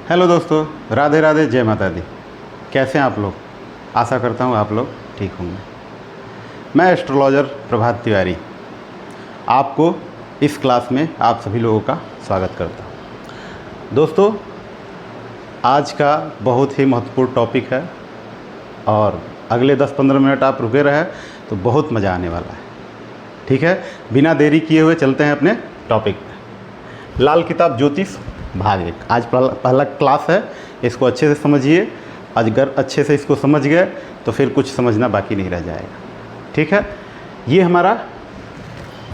Hello दोस्तों, राधे राधे, जय माता दी। कैसे हैं आप लोग? आशा करता हूँ आप लोग ठीक होंगे। मैं एस्ट्रोलॉजर प्रभात तिवारी आपको इस क्लास में आप सभी लोगों का स्वागत करता हूँ। दोस्तों, आज का बहुत ही महत्वपूर्ण टॉपिक है और अगले 10-15 मिनट आप रुके रहे तो बहुत मज़ा आने वाला है। ठीक है, बिना देरी किए हुए चलते हैं अपने टॉपिक पे। लाल किताब ज्योतिष भाग 1 आज पहला क्लास है, इसको अच्छे से समझिए। अगर अच्छे से इसको समझ गए तो फिर कुछ समझना बाकी नहीं रह जाएगा। ठीक है, ये हमारा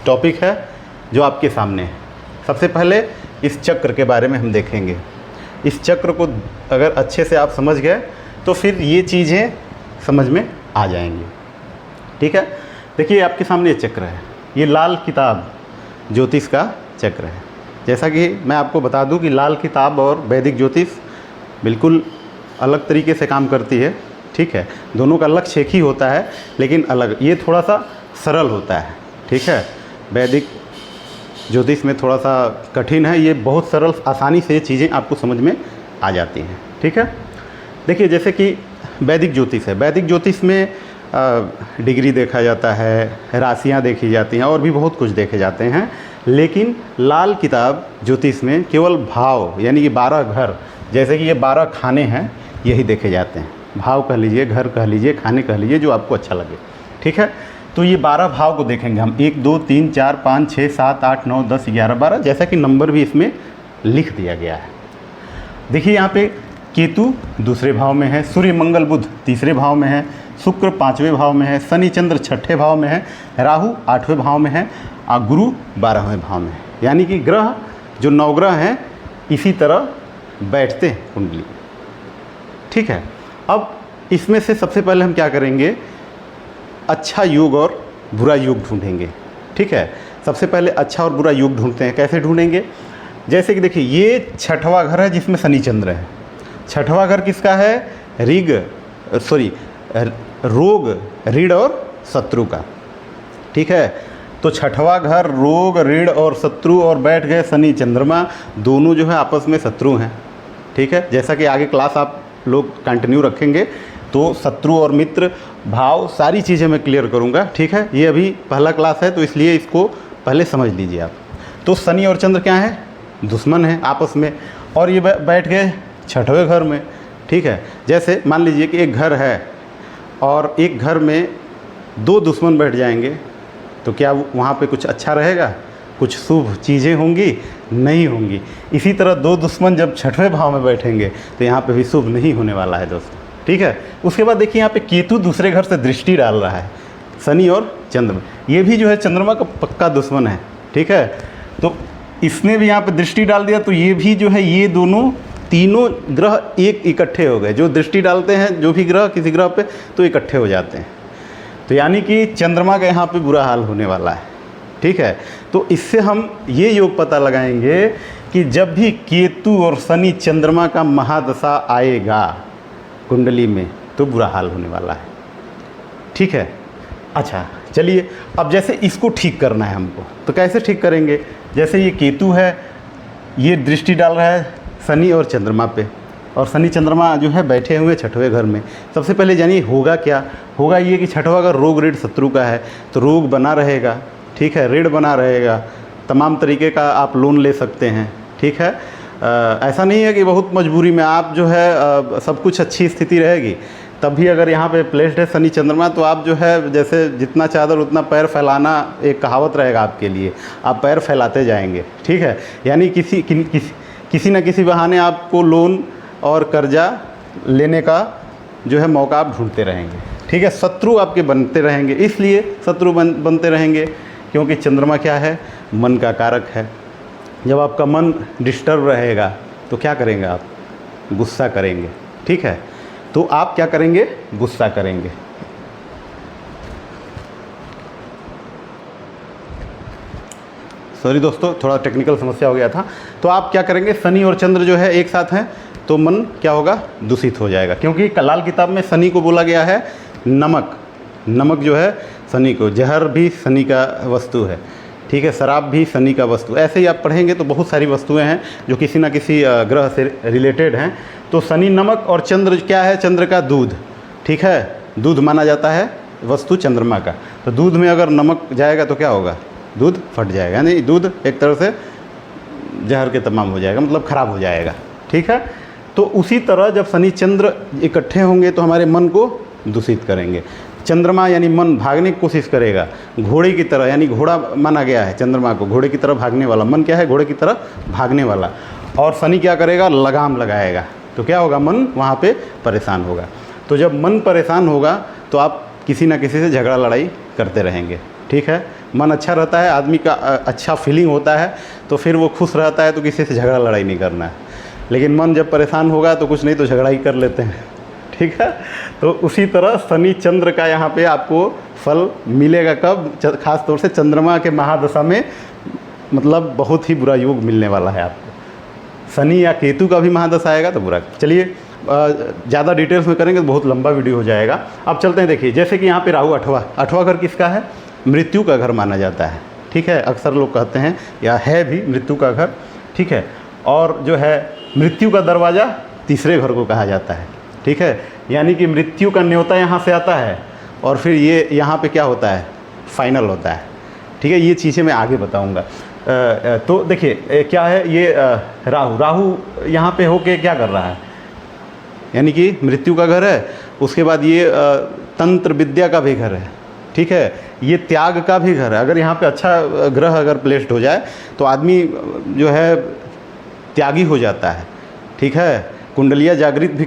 टॉपिक है जो आपके सामने है। सबसे पहले इस चक्र के बारे में हम देखेंगे। इस चक्र को अगर अच्छे से आप समझ गए तो फिर ये चीज़ें समझ में आ जाएंगी। ठीक है, देखिए आपके सामने ये चक्र है, ये लाल किताब ज्योतिष का चक्र है। जैसा कि मैं आपको बता दूं कि लाल किताब और वैदिक ज्योतिष बिल्कुल अलग तरीके से काम करती है। ठीक है, दोनों का लक्ष्य एक ही होता है लेकिन अलग। ये थोड़ा सा सरल होता है। ठीक है, वैदिक ज्योतिष में थोड़ा सा कठिन है, ये बहुत सरल, आसानी से ये चीज़ें आपको समझ में आ जाती हैं। ठीक है, देखिए जैसे कि वैदिक ज्योतिष है, वैदिक ज्योतिष में डिग्री देखा जाता है, राशियाँ देखी जाती हैं और भी बहुत कुछ देखे जाते हैं। लेकिन लाल किताब ज्योतिष में केवल भाव, यानी कि 12 घर, जैसे कि ये 12 खाने हैं, यही देखे जाते हैं। भाव कह लीजिए, घर कह लीजिए, खाने कह लीजिए, जो आपको अच्छा लगे। ठीक है, तो ये 12 भाव को देखेंगे हम, 1 2 3 4 5 6 7 8 9 10 11 12, जैसा कि नंबर भी इसमें लिख दिया गया है। देखिए यहाँ पे केतु दूसरे भाव में है, सूर्य मंगल बुध तीसरे भाव में है, शुक्र 5वें भाव में है, शनि चंद्र 6ठे भाव में है, राहु 8वें भाव में है और गुरु 12वें भाव में है। यानी कि ग्रह जो नवग्रह हैं इसी तरह बैठते हैं कुंडली। ठीक है, अब इसमें से सबसे पहले हम क्या करेंगे, अच्छा योग और बुरा योग ढूंढेंगे। ठीक है, सबसे पहले अच्छा और बुरा योग ढूंढते हैं। कैसे ढूंढेंगे? जैसे कि देखिए ये 6वां घर है जिसमें शनि चंद्र है। 6वां घर किसका है? रोग, ऋण और शत्रु का। ठीक है, तो 6वां घर रोग, ऋण और शत्रु, और बैठ गए शनि चंद्रमा, दोनों जो है आपस में शत्रु हैं। ठीक है, जैसा कि आगे क्लास आप लोग कंटिन्यू रखेंगे तो शत्रु और मित्र भाव सारी चीज़ें मैं क्लियर करूँगा। ठीक है, ये अभी पहला क्लास है तो इसलिए इसको पहले समझ लीजिए आप। तो शनि और चंद्र क्या है? दुश्मन हैं आपस में, और ये बैठ गए 6वें घर में। ठीक है, जैसे मान लीजिए कि एक घर है और एक घर में 2 दुश्मन बैठ जाएंगे तो क्या वहाँ पे कुछ अच्छा रहेगा? कुछ शुभ चीज़ें होंगी? नहीं होंगी। इसी तरह 2 दुश्मन जब 6वें भाव में बैठेंगे तो यहाँ पे भी शुभ नहीं होने वाला है दोस्तों। ठीक है, उसके बाद देखिए यहाँ पे केतु दूसरे घर से दृष्टि डाल रहा है शनि और चंद्रमा, ये भी जो है चंद्रमा का पक्का दुश्मन है। ठीक है, तो इसने भी यहाँ पे दृष्टि डाल दिया तो ये भी जो है, ये दोनों तीनों ग्रह एक इकट्ठे हो गए। जो दृष्टि डालते हैं जो भी ग्रह किसी ग्रह पे तो इकट्ठे हो जाते हैं। तो यानी कि चंद्रमा का यहाँ पे बुरा हाल होने वाला है। ठीक है, तो इससे हम ये योग पता लगाएंगे कि जब भी केतु और शनि चंद्रमा का महादशा आएगा कुंडली में तो बुरा हाल होने वाला है। ठीक है, अच्छा चलिए, अब जैसे इसको ठीक करना है हमको, तो कैसे ठीक करेंगे? जैसे ये केतु है, ये दृष्टि डाल रहा है शनि और चंद्रमा पे, और शनि चंद्रमा जो है बैठे हुए 6वें घर में। सबसे पहले जानिए होगा क्या? होगा ये कि 6वां घर रोग ऋण शत्रु का है, तो रोग बना रहेगा। ठीक है, ऋण बना रहेगा, तमाम तरीके का आप लोन ले सकते हैं। ठीक है, ऐसा नहीं है कि बहुत मजबूरी में आप जो है सब कुछ अच्छी स्थिति रहेगी, तब भी अगर यहाँ पे प्लेस्ड है शनि चंद्रमा तो आप जो है जैसे जितना चादर उतना पैर फैलाना, एक कहावत रहेगा आपके लिए, आप पैर फैलाते जाएंगे। ठीक है, यानी किसी न किसी बहाने आपको लोन और कर्जा लेने का जो है मौका आप ढूंढते रहेंगे। ठीक है, शत्रु आपके बनते रहेंगे, इसलिए शत्रु बनते रहेंगे क्योंकि चंद्रमा क्या है? मन का कारक है। जब आपका मन डिस्टर्ब रहेगा तो क्या करेंगे आप? गुस्सा करेंगे। ठीक है, तो आप क्या करेंगे? गुस्सा करेंगे। सॉरी दोस्तों, थोड़ा टेक्निकल समस्या हो गया था। तो आप क्या करेंगे? शनि और चंद्र जो है एक साथ हैं तो मन क्या होगा? दूषित हो जाएगा, क्योंकि लाल किताब में शनि को बोला गया है नमक। नमक जो है शनि को, जहर भी शनि का वस्तु है। ठीक है, शराब भी शनि का वस्तु। ऐसे ही आप पढ़ेंगे तो बहुत सारी वस्तुएं हैं जो किसी ना किसी ग्रह से रिलेटेड हैं। तो शनि नमक और चंद्र क्या है, चंद्र का दूध, ठीक है, दूध माना जाता है वस्तु चंद्रमा का। तो दूध में अगर नमक जाएगा तो क्या होगा, दूध फट जाएगा, यानी दूध एक तरह से जहर के तमाम हो जाएगा, मतलब ख़राब हो जाएगा, ठीक है। तो उसी तरह जब शनि चंद्र इकट्ठे होंगे तो हमारे मन को दूषित करेंगे। चंद्रमा यानी मन भागने की कोशिश करेगा घोड़े की तरह, यानी घोड़ा माना गया है चंद्रमा को, घोड़े की तरह भागने वाला। मन क्या है, घोड़े की तरह भागने वाला। और शनि क्या करेगा, लगाम लगाएगा। तो क्या होगा, मन वहाँ पे परेशान होगा। तो जब मन परेशान होगा तो आप किसी ना किसी से झगड़ा लड़ाई करते रहेंगे, ठीक है। मन अच्छा रहता है, आदमी का अच्छा फीलिंग होता है तो फिर वो खुश रहता है, तो किसी से झगड़ा लड़ाई नहीं करना है। लेकिन मन जब परेशान होगा तो कुछ नहीं तो झगड़ा ही कर लेते हैं, ठीक है। तो उसी तरह शनि चंद्र का यहाँ पे आपको फल मिलेगा कब, खास तौर से चंद्रमा के महादशा में, मतलब बहुत ही बुरा योग मिलने वाला है आपको। शनि या केतु का भी महादशा आएगा तो बुरा। चलिए ज़्यादा डिटेल्स में करेंगे तो बहुत लंबा वीडियो हो जाएगा। अब चलते हैं, देखिए जैसे कि यहाँ पे राहु आठवां घर किसका है, मृत्यु का घर माना जाता है, ठीक है। अक्सर लोग कहते हैं या है भी मृत्यु का घर, ठीक है। और जो है मृत्यु का दरवाज़ा तीसरे घर को कहा जाता है, ठीक है। यानी कि मृत्यु का न्योता यहाँ से आता है और फिर ये यहाँ पे क्या होता है, फाइनल होता है, ठीक है। ये चीज़ें मैं आगे बताऊँगा। तो देखिए क्या है ये राहु यहाँ पे होके क्या कर रहा है, यानी कि मृत्यु का घर है। उसके बाद ये तंत्र विद्या का भी घर है, ठीक है। ये त्याग का भी घर है। अगर यहाँ पे अच्छा ग्रह अगर प्लेस्ड हो जाए तो आदमी जो है त्यागी हो जाता है, ठीक है। कुंडलियाँ जागृत भी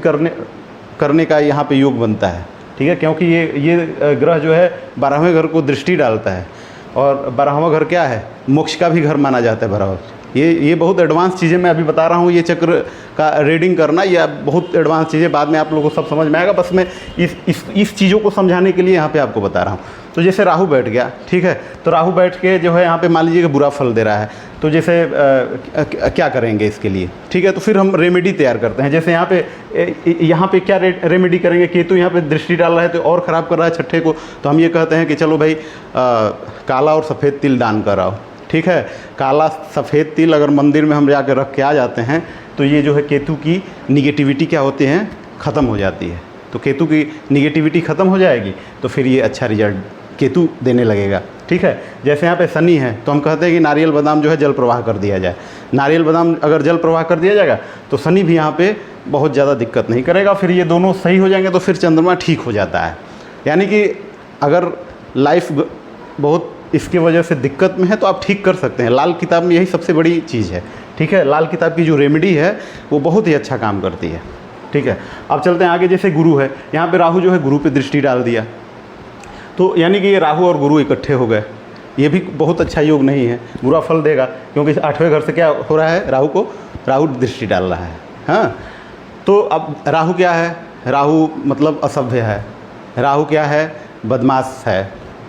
करने का यहाँ पे योग बनता है, ठीक है। क्योंकि ये ग्रह जो है 12वें घर को दृष्टि डालता है और 12वां घर क्या है, मोक्ष का भी घर माना जाता है 12वां। ये बहुत एडवांस चीज़ें मैं अभी बता रहा हूँ। ये चक्र का रीडिंग करना, ये बहुत एडवांस चीज़ें, बाद में आप लोगों को सब समझ में आएगा। बस मैं इस चीज़ों को समझाने के लिए यहाँ पे आपको बता रहा हूँ। तो जैसे राहु बैठ गया, ठीक है। तो राहु बैठ के जो है यहाँ पे मान लीजिए कि बुरा फल दे रहा है, तो जैसे क्या करेंगे इसके लिए, ठीक है। तो फिर हम रेमेडी तैयार करते हैं। जैसे यहाँ पे क्या रेमेडी करेंगे, केतु यहाँ पे दृष्टि डाल रहा है तो और ख़राब कर रहा है छठे को, तो हम ये कहते हैं कि चलो भाई काला और सफ़ेद तिल दान कराओ, ठीक है। काला सफ़ेद तिल अगर मंदिर में हम जाकर रख के आ जाते हैं तो ये जो है केतु की निगेटिविटी क्या होती है, ख़त्म हो जाती है। तो केतु की निगेटिविटी ख़त्म हो जाएगी तो फिर ये अच्छा रिजल्ट केतु देने लगेगा, ठीक है। जैसे यहाँ पे शनि है तो हम कहते हैं कि नारियल बादाम जो है जल प्रवाह कर दिया जाए। नारियल बादाम अगर जल प्रवाह कर दिया जाएगा तो शनि भी यहाँ पे बहुत ज़्यादा दिक्कत नहीं करेगा। फिर ये दोनों सही हो जाएंगे तो फिर चंद्रमा ठीक हो जाता है। यानी कि अगर लाइफ बहुत इसकी वजह से दिक्कत में है तो आप ठीक कर सकते हैं। लाल किताब में यही सबसे बड़ी चीज़ है, ठीक है। लाल किताब की जो रेमेडी है वो बहुत ही अच्छा काम करती है, ठीक है। अब चलते हैं आगे। जैसे गुरु है, यहाँ पे राहु जो है गुरु पे दृष्टि डाल दिया, तो यानी कि ये राहु और गुरु इकट्ठे हो गए। ये भी बहुत अच्छा योग नहीं है, बुरा फल देगा, क्योंकि 8वें घर से क्या हो रहा है, राहु दृष्टि डाल रहा है। हाँ, तो अब राहु क्या है, राहु मतलब असभ्य है, राहु क्या है, बदमाश है,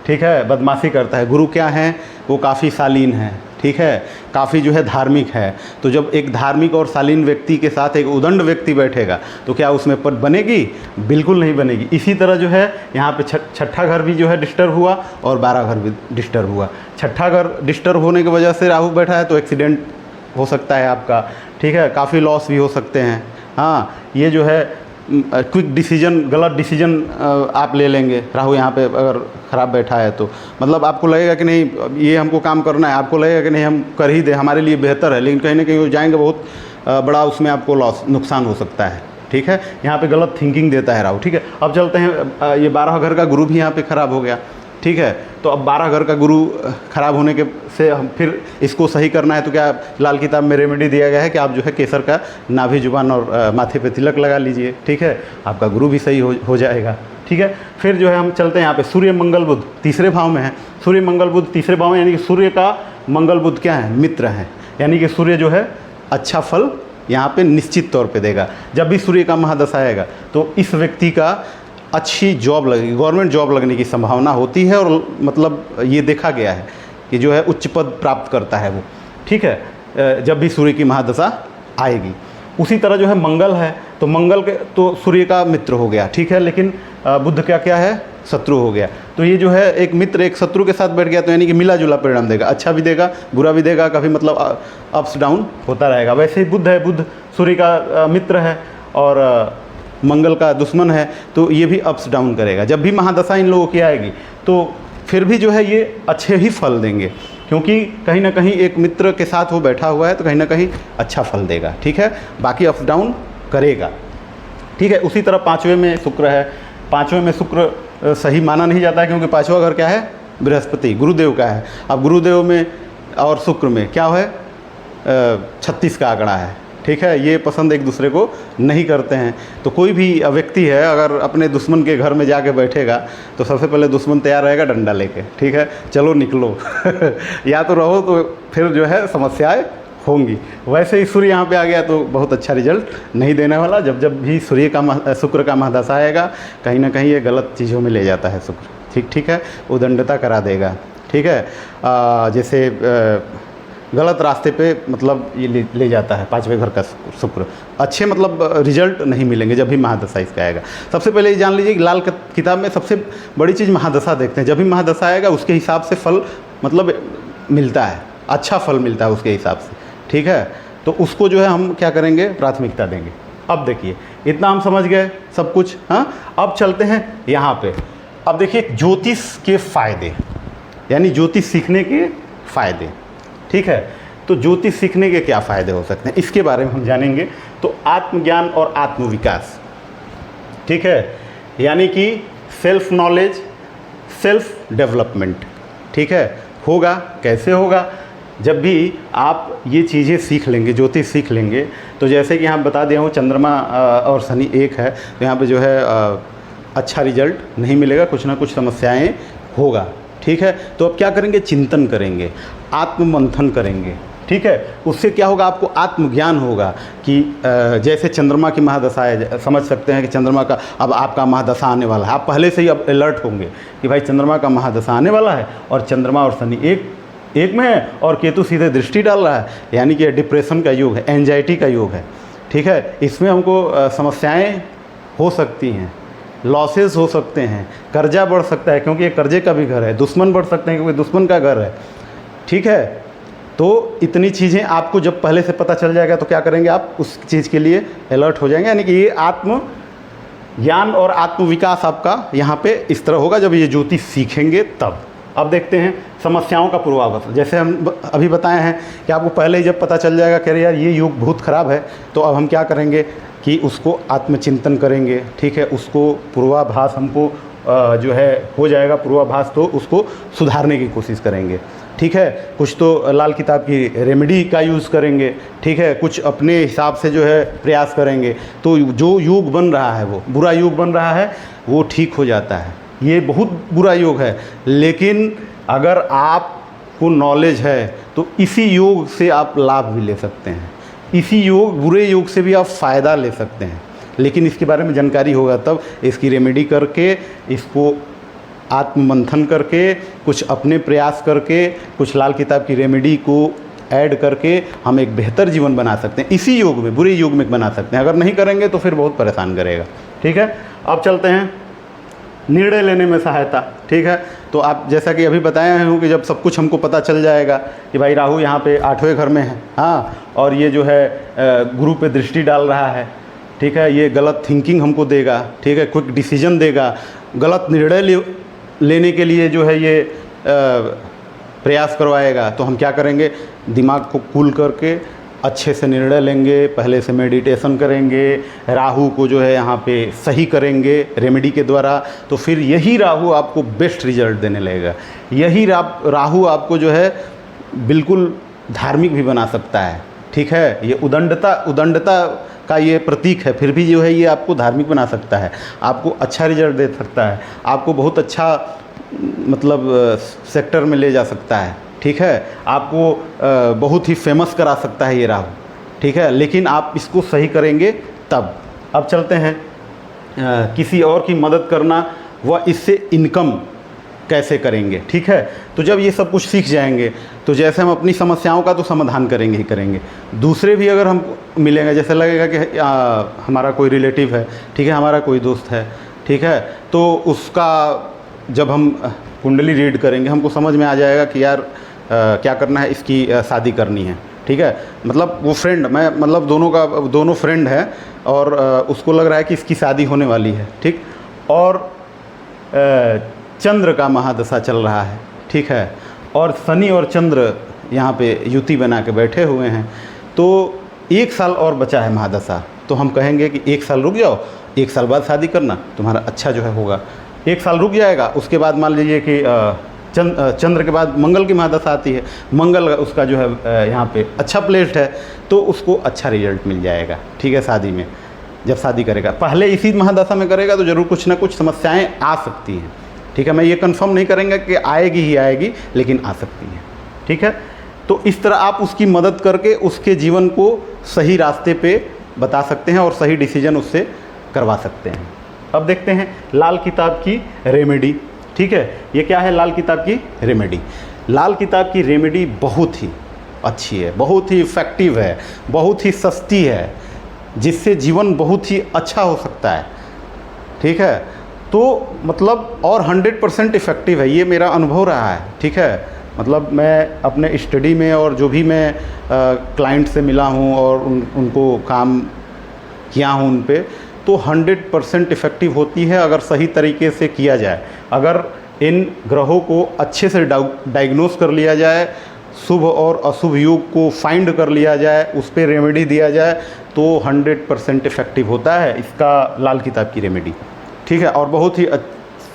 ठीक है, बदमाशी करता है। गुरु क्या है, वो काफ़ी शालीन है, ठीक है, काफ़ी जो है धार्मिक है। तो जब एक धार्मिक और शालीन व्यक्ति के साथ एक उदंड व्यक्ति बैठेगा तो क्या उसमें पद बनेगी, बिल्कुल नहीं बनेगी। इसी तरह जो है यहाँ पे छठा घर भी जो है डिस्टर्ब हुआ और 12 घर भी डिस्टर्ब हुआ। छठा घर डिस्टर्ब होने की वजह से राहु बैठा है तो एक्सीडेंट हो सकता है आपका, ठीक है, काफ़ी लॉस भी हो सकते हैं। हाँ, ये जो है क्विक डिसीजन, गलत डिसीजन आप ले लेंगे। राहु यहाँ पे अगर ख़राब बैठा है तो मतलब आपको लगेगा कि नहीं ये हमको काम करना है, आपको लगेगा कि नहीं हम कर ही दें, हमारे लिए बेहतर है, लेकिन कहीं ना कहीं वो जाएंगे बहुत बड़ा उसमें आपको नुकसान हो सकता है, ठीक है। यहाँ पे गलत थिंकिंग देता है राहु, ठीक है। अब चलते हैं, ये 12 घर का गुरु भी यहाँ पे ख़राब हो गया, ठीक है। तो अब 12 घर का गुरु ख़राब होने के से हम फिर इसको सही करना है तो क्या लाल किताब में रेमेडी दिया गया है कि आप जो है केसर का नाभि जुबान और माथे पे तिलक लगा लीजिए, ठीक है, आपका गुरु भी सही हो जाएगा, ठीक है। फिर जो है हम चलते हैं यहाँ पे सूर्य मंगल बुध तीसरे भाव में है। सूर्य मंगल बुध तीसरे भाव में, यानी कि सूर्य का मंगल बुध क्या है, मित्र हैं। यानी कि सूर्य जो है अच्छा फल यहाँ पे निश्चित तौर पे देगा। जब भी सूर्य का महादशा आएगा तो इस व्यक्ति का अच्छी जॉब लगेगी, गवर्नमेंट जॉब लगने की संभावना होती है और मतलब ये देखा गया है कि जो है उच्च पद प्राप्त करता है वो, ठीक है, जब भी सूर्य की महादशा आएगी। उसी तरह जो है मंगल है तो मंगल के तो सूर्य का मित्र हो गया, ठीक है, लेकिन बुध क्या क्या है, शत्रु हो गया। तो ये जो है एक मित्र एक शत्रु के साथ बैठ गया, तो यानी कि मिला जुला परिणाम देगा, अच्छा भी देगा बुरा भी देगा, कभी मतलब अप्स डाउन होता रहेगा। वैसे ही बुध है, बुध सूर्य का मित्र है और मंगल का दुश्मन है, तो ये भी अप्स डाउन करेगा। जब भी महादशा इन लोगों की आएगी तो फिर भी जो है ये अच्छे ही फल देंगे, क्योंकि कहीं ना कहीं एक मित्र के साथ वो बैठा हुआ है तो कहीं ना कहीं अच्छा फल देगा। ठीक है, बाकी अप्स डाउन करेगा। ठीक है, उसी तरह पाँचवें में शुक्र है। पाँचवें में शुक्र सही माना नहीं जाता है, क्योंकि पाँचवा घर क्या है, बृहस्पति गुरुदेव का है। अब गुरुदेव में और शुक्र में क्या है, 36 का आंकड़ा है। ठीक है, ये पसंद एक दूसरे को नहीं करते हैं। तो कोई भी व्यक्ति है अगर अपने दुश्मन के घर में जाके बैठेगा तो सबसे पहले दुश्मन तैयार रहेगा डंडा लेके। ठीक है, चलो निकलो या तो रहो, तो फिर जो है समस्याएं होंगी। वैसे ही सूर्य यहाँ पे आ गया तो बहुत अच्छा रिजल्ट नहीं देने वाला। जब जब भी सूर्य का शुक्र का महादशा आएगा कहीं ना कहीं ये गलत चीज़ों में ले जाता है शुक्र। ठीक है, उदंडता करा देगा। ठीक है, जैसे गलत रास्ते पे मतलब ये ले जाता है। पाँचवें घर का शुक्र अच्छे मतलब रिजल्ट नहीं मिलेंगे जब भी महादशा इसका आएगा। सबसे पहले ये जान लीजिए कि लाल किताब में सबसे बड़ी चीज़ महादशा देखते हैं। जब भी महादशा आएगा उसके हिसाब से फल मतलब मिलता है, अच्छा फल मिलता है उसके हिसाब से। ठीक है, तो उसको जो है हम क्या करेंगे, प्राथमिकता देंगे। अब देखिए इतना हम समझ गए सब कुछ। हाँ, अब चलते हैं यहाँ पे। अब देखिए ज्योतिष के फ़ायदे, यानी ज्योतिष सीखने के फ़ायदे। ठीक है, तो ज्योतिष सीखने के क्या फ़ायदे हो सकते हैं इसके बारे में हम जानेंगे। तो आत्मज्ञान और आत्मविकास, ठीक है, यानी कि सेल्फ नॉलेज, सेल्फ डेवलपमेंट। ठीक है, होगा कैसे होगा, जब भी आप ये चीज़ें सीख लेंगे, ज्योतिष सीख लेंगे। तो जैसे कि यहाँ बता दिया हूँ चंद्रमा और शनि एक है, तो यहाँ पे जो है अच्छा रिजल्ट नहीं मिलेगा, कुछ ना कुछ समस्याएं होगा। ठीक है, तो अब क्या करेंगे, चिंतन करेंगे, आत्ममंथन करेंगे। ठीक है, उससे क्या होगा, आपको आत्मज्ञान होगा कि जैसे चंद्रमा की महादशा है, समझ सकते हैं कि चंद्रमा का अब आपका महादशा आने वाला है। आप पहले से ही अब अलर्ट होंगे कि भाई चंद्रमा का महादशा आने वाला है और चंद्रमा और शनि एक में है और केतु सीधे दृष्टि डाल रहा है, यानी कि डिप्रेशन का योग है, एंजाइटी का योग है। ठीक है, इसमें हमको समस्याएं हो सकती हैं, लॉसेस हो सकते हैं, कर्जा बढ़ सकता है क्योंकि ये कर्जे का भी घर है, दुश्मन बढ़ सकते हैं क्योंकि दुश्मन का घर है। ठीक है, तो इतनी चीज़ें आपको जब पहले से पता चल जाएगा तो क्या करेंगे, आप उस चीज़ के लिए अलर्ट हो जाएंगे। यानी कि ये आत्म ज्ञान और आत्मविकास आपका यहाँ पे इस तरह होगा जब ये ज्योतिष सीखेंगे तब। अब देखते हैं समस्याओं का पूर्वाभास। जैसे हम अभी बताए हैं कि आपको पहले ही जब पता चल जाएगा कि यार ये योग बहुत ख़राब है, तो अब हम क्या करेंगे कि उसको आत्मचिंतन करेंगे। ठीक है, उसको पूर्वाभास हमको जो है हो जाएगा पूर्वाभास, तो उसको सुधारने की कोशिश करेंगे। ठीक है, कुछ तो लाल किताब की रेमेडी का यूज़ करेंगे। ठीक है, कुछ अपने हिसाब से जो है प्रयास करेंगे, तो जो योग बन रहा है, वो बुरा योग बन रहा है, वो ठीक हो जाता है। ये बहुत बुरा योग है, लेकिन अगर आपको नॉलेज है तो इसी योग से आप लाभ भी ले सकते हैं, इसी बुरे योग से भी आप फ़ायदा ले सकते हैं। लेकिन इसके बारे में जानकारी होगा तब, इसकी रेमेडी करके, इसको आत्ममंथन करके, कुछ अपने प्रयास करके, कुछ लाल किताब की रेमेडी को ऐड करके हम एक बेहतर जीवन बना सकते हैं। इसी योग में, बुरे योग में बना सकते हैं। अगर नहीं करेंगे तो फिर बहुत परेशान करेगा। ठीक है, अब चलते हैं निर्णय लेने में सहायता। ठीक है, तो आप जैसा कि अभी बताया हूँ कि जब सब कुछ हमको पता चल जाएगा कि भाई राहु यहाँ पे 8वें घर में है, हाँ, और ये जो है गुरु पे दृष्टि डाल रहा है। ठीक है, ये गलत थिंकिंग हमको देगा। ठीक है, क्विक डिसीजन देगा, गलत निर्णय लेने के लिए जो है ये प्रयास करवाएगा। तो हम क्या करेंगे, दिमाग को कूल करके अच्छे से निर्णय लेंगे, पहले से मेडिटेशन करेंगे, राहु को जो है यहाँ पे सही करेंगे रेमेडी के द्वारा। तो फिर यही राहु आपको बेस्ट रिजल्ट देने लगेगा। यही राहु आपको जो है बिल्कुल धार्मिक भी बना सकता है। ठीक है, ये उदंडता का ये प्रतीक है, फिर भी जो है ये आपको धार्मिक बना सकता है, आपको अच्छा रिजल्ट दे सकता है, आपको बहुत अच्छा मतलब सेक्टर में ले जा सकता है। ठीक है, आपको बहुत ही फेमस करा सकता है ये राहु। ठीक है, लेकिन आप इसको सही करेंगे तब। अब चलते हैं किसी और की मदद करना व इससे इनकम कैसे करेंगे। ठीक है, तो जब ये सब कुछ सीख जाएंगे तो जैसे हम अपनी समस्याओं का तो समाधान करेंगे ही करेंगे, दूसरे भी अगर हम मिलेंगे, जैसे लगेगा कि हमारा कोई रिलेटिव है, ठीक है, हमारा कोई दोस्त है, ठीक है, तो उसका जब हम कुंडली रीड करेंगे हमको समझ में आ जाएगा कि यार क्या करना है, इसकी शादी करनी है, ठीक है। मतलब वो फ्रेंड, मैं मतलब दोनों फ्रेंड हैं और उसको लग रहा है कि इसकी शादी होने वाली है, ठीक। और चंद्र का महादशा चल रहा है, ठीक है, और शनि और चंद्र यहाँ पे युति बना के बैठे हुए हैं, तो 1 साल और बचा है महादशा। तो हम कहेंगे कि 1 साल रुक जाओ, 1 साल बाद शादी करना, तुम्हारा अच्छा जो है होगा। 1 साल रुक जाएगा, उसके बाद मान लीजिए कि चंद्र के बाद मंगल की महादशा आती है, मंगल उसका जो है यहाँ पे अच्छा प्लेस्ड है, तो उसको अच्छा रिजल्ट मिल जाएगा, ठीक है। शादी में जब शादी करेगा, पहले इसी महादशा में करेगा तो ज़रूर कुछ ना कुछ समस्याएं आ सकती हैं, ठीक है। मैं ये कंफर्म नहीं करेंगे कि आएगी ही आएगी, लेकिन आ सकती है, ठीक है। तो इस तरह आप उसकी मदद करके उसके जीवन को सही रास्ते पे बता सकते हैं और सही डिसीजन उससे करवा सकते हैं। अब देखते हैं लाल किताब की रेमेडी, ठीक है। ये क्या है लाल किताब की रेमेडी? लाल किताब की रेमेडी बहुत ही अच्छी है, बहुत ही इफ़ेक्टिव है, बहुत ही सस्ती है, जिससे जीवन बहुत ही अच्छा हो सकता है, ठीक है। तो मतलब और 100% इफ़ेक्टिव है, ये मेरा अनुभव रहा है, ठीक है। मतलब मैं अपने स्टडी में और जो भी मैं क्लाइंट से मिला हूँ और उनको काम किया हूँ उन पे, तो 100% इफ़ेक्टिव होती है अगर सही तरीके से किया जाए। अगर इन ग्रहों को अच्छे से डायग्नोस कर लिया जाए, शुभ और अशुभ योग को फाइंड कर लिया जाए, उस पर रेमेडी दिया जाए, तो 100% इफ़ेक्टिव होता है इसका लाल किताब की रेमेडी, ठीक है। और बहुत ही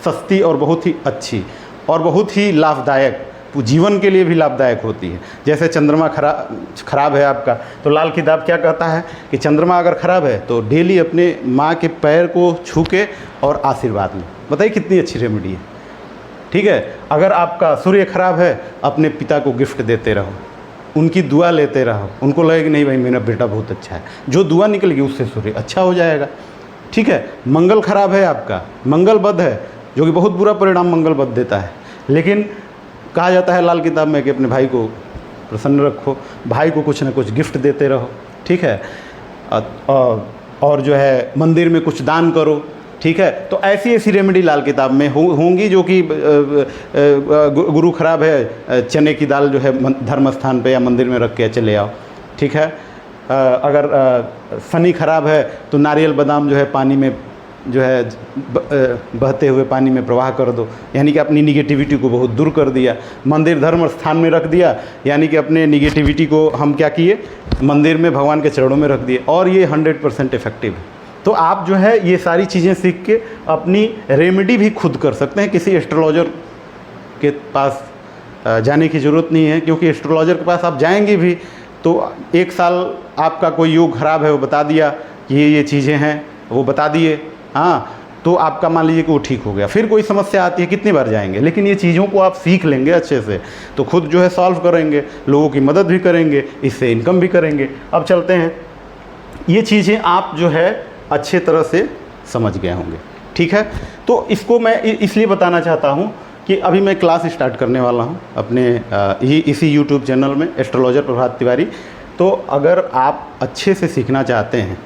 सस्ती और बहुत ही अच्छी और बहुत ही लाभदायक, जीवन के लिए भी लाभदायक होती है। जैसे चंद्रमा खराब है आपका, तो लाल किताब क्या कहता है कि चंद्रमा अगर ख़राब है तो डेली अपने माँ के पैर को छू के और आशीर्वाद लें। बताइए कितनी अच्छी रेमेडी है, ठीक है। अगर आपका सूर्य खराब है, अपने पिता को गिफ्ट देते रहो, उनकी दुआ लेते रहो, उनको लगे कि नहीं भाई मेरा बेटा बहुत अच्छा है, जो दुआ निकलेगी उससे सूर्य अच्छा हो जाएगा, ठीक है। मंगल खराब है आपका, मंगल बद है, जो कि बहुत बुरा परिणाम मंगल बद देता है, लेकिन कहा जाता है लाल किताब में कि अपने भाई को प्रसन्न रखो, भाई को कुछ ना कुछ गिफ्ट देते रहो, ठीक है। और जो है मंदिर में कुछ दान करो, ठीक है। तो ऐसी ऐसी रेमेडी लाल किताब में होंगी, जो कि गुरु खराब है, चने की दाल जो है धर्म स्थान पे या मंदिर में रख के चले आओ, ठीक है। अगर शनि खराब है तो नारियल बादाम जो है पानी में जो है बहते हुए पानी में प्रवाह कर दो, यानी कि अपनी निगेटिविटी को बहुत दूर कर दिया। मंदिर धर्म स्थान में रख दिया, यानी कि अपने निगेटिविटी को हम क्या किए, मंदिर में भगवान के चरणों में रख दिए, और ये 100% इफ़ेक्टिव है। तो आप जो है ये सारी चीज़ें सीख के अपनी रेमेडी भी खुद कर सकते हैं, किसी एस्ट्रोलॉजर के पास जाने की ज़रूरत नहीं है, क्योंकि एस्ट्रोलॉजर के पास आप जाएंगे भी तो 1 साल आपका कोई योग खराब है, वो बता दिया कि ये चीज़ें हैं, वो बता दिए, हाँ, तो आपका मान लीजिए कि वो ठीक हो गया। फिर कोई समस्या आती है, कितनी बार जाएंगे, लेकिन ये चीज़ों को आप सीख लेंगे अच्छे से, तो खुद जो है सॉल्व करेंगे, लोगों की मदद भी करेंगे, इससे इनकम भी करेंगे। अब चलते हैं, ये चीज़ें आप जो है अच्छे तरह से समझ गए होंगे, ठीक है। तो इसको मैं इसलिए बताना चाहता हूँ कि अभी मैं क्लास स्टार्ट करने वाला हूँ अपने इसी यूट्यूब चैनल में, एस्ट्रोलॉजर प्रभात तिवारी। तो अगर आप अच्छे से सीखना चाहते हैं,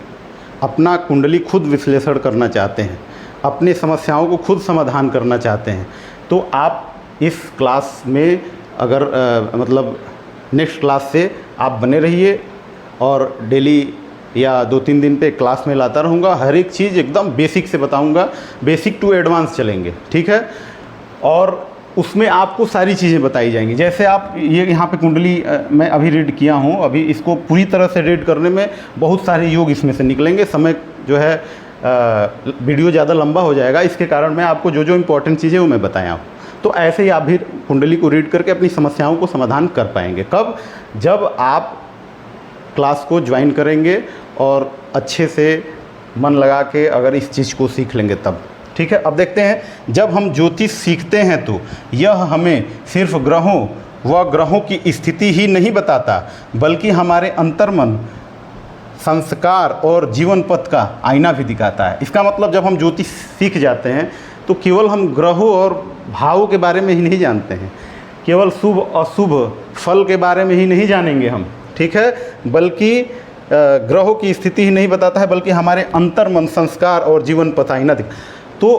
अपना कुंडली खुद विश्लेषण करना चाहते हैं, अपनी समस्याओं को खुद समाधान करना चाहते हैं, तो आप इस क्लास में अगर मतलब नेक्स्ट क्लास से आप बने रहिए, और डेली या 2-3 दिन पे क्लास में लाता रहूँगा। हर एक चीज़ एकदम बेसिक से बताऊँगा, बेसिक टू एडवांस चलेंगे, ठीक है। और उसमें आपको सारी चीज़ें बताई जाएंगी। जैसे आप ये यहाँ पे कुंडली मैं अभी रीड किया हूँ, अभी इसको पूरी तरह से रीड करने में बहुत सारे योग इसमें से निकलेंगे, समय जो है वीडियो ज़्यादा लंबा हो जाएगा, इसके कारण मैं आपको जो जो इम्पोर्टेंट चीज़ें वो मैं बताया हूँ। तो ऐसे ही आप भी कुंडली को रीड करके अपनी समस्याओं को समाधान कर पाएंगे। कब? जब आप क्लास को ज्वाइन करेंगे और अच्छे से मन लगा के अगर इस चीज़ को सीख लेंगे तब, ठीक है। अब देखते हैं, जब हम ज्योतिष सीखते हैं तो यह हमें सिर्फ ग्रहों व ग्रहों की स्थिति ही नहीं बताता, बल्कि हमारे अंतर्मन, संस्कार और जीवन पथ का आईना भी दिखाता है। इसका मतलब जब हम ज्योतिष सीख जाते हैं तो केवल हम ग्रहों और भावों के बारे में ही नहीं जानते हैं, केवल शुभ अशुभ फल के बारे में ही नहीं जानेंगे हम, ठीक है, बल्कि ग्रहों की स्थिति ही नहीं बताता है, बल्कि हमारे अंतर्मन, संस्कार और जीवन पथ आईना दिखाता है। तो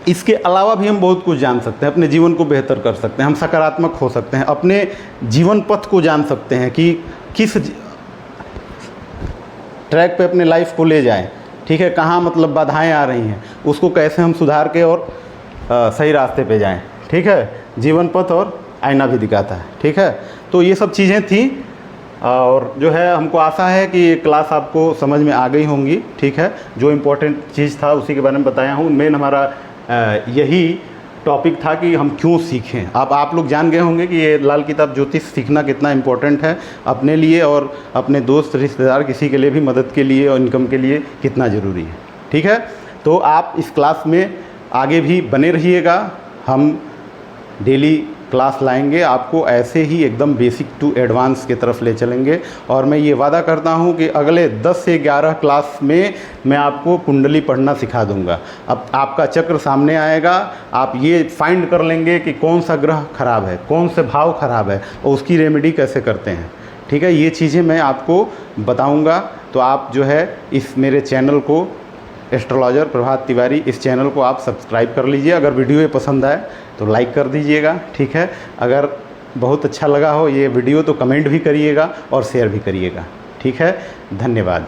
इसके अलावा भी हम बहुत कुछ जान सकते हैं, अपने जीवन को बेहतर कर सकते हैं, हम सकारात्मक हो सकते हैं, अपने जीवन पथ को जान सकते हैं कि किस ट्रैक पे अपने लाइफ को ले जाएं, ठीक है, कहाँ मतलब बाधाएं आ रही हैं, उसको कैसे हम सुधार के और सही रास्ते पे जाएं, ठीक है। जीवन पथ और आईना भी दिखाता है, ठीक है। तो ये सब चीज़ें थी और जो है हमको आशा है कि ये क्लास आपको समझ में आ गई होंगी, ठीक है। जो इम्पोर्टेंट चीज़ था उसी के बारे में बताया हूँ। मेन हमारा यही टॉपिक था कि हम क्यों सीखें। आप लोग जान गए होंगे कि ये लाल किताब ज्योतिष सीखना कितना इम्पोर्टेंट है अपने लिए और अपने दोस्त रिश्तेदार किसी के लिए भी मदद के लिए और इनकम के लिए कितना ज़रूरी है, ठीक है। तो आप इस क्लास में आगे भी बने रहिएगा, हम डेली क्लास लाएंगे, आपको ऐसे ही एकदम बेसिक टू एडवांस की तरफ ले चलेंगे। और मैं ये वादा करता हूँ कि अगले 10 से 11 क्लास में मैं आपको कुंडली पढ़ना सिखा दूँगा। अब आपका चक्र सामने आएगा, आप ये फाइंड कर लेंगे कि कौन सा ग्रह खराब है, कौन से भाव खराब है और उसकी रेमेडी कैसे करते हैं, ठीक है। ये चीज़ें मैं आपको बताऊँगा। तो आप जो है इस मेरे चैनल को एस्ट्रोलॉजर प्रभात तिवारी, इस चैनल को आप सब्सक्राइब कर लीजिए। अगर वीडियो पसंद आए तो लाइक कर दीजिएगा, ठीक है। अगर बहुत अच्छा लगा हो ये वीडियो तो कमेंट भी करिएगा और शेयर भी करिएगा, ठीक है। धन्यवाद।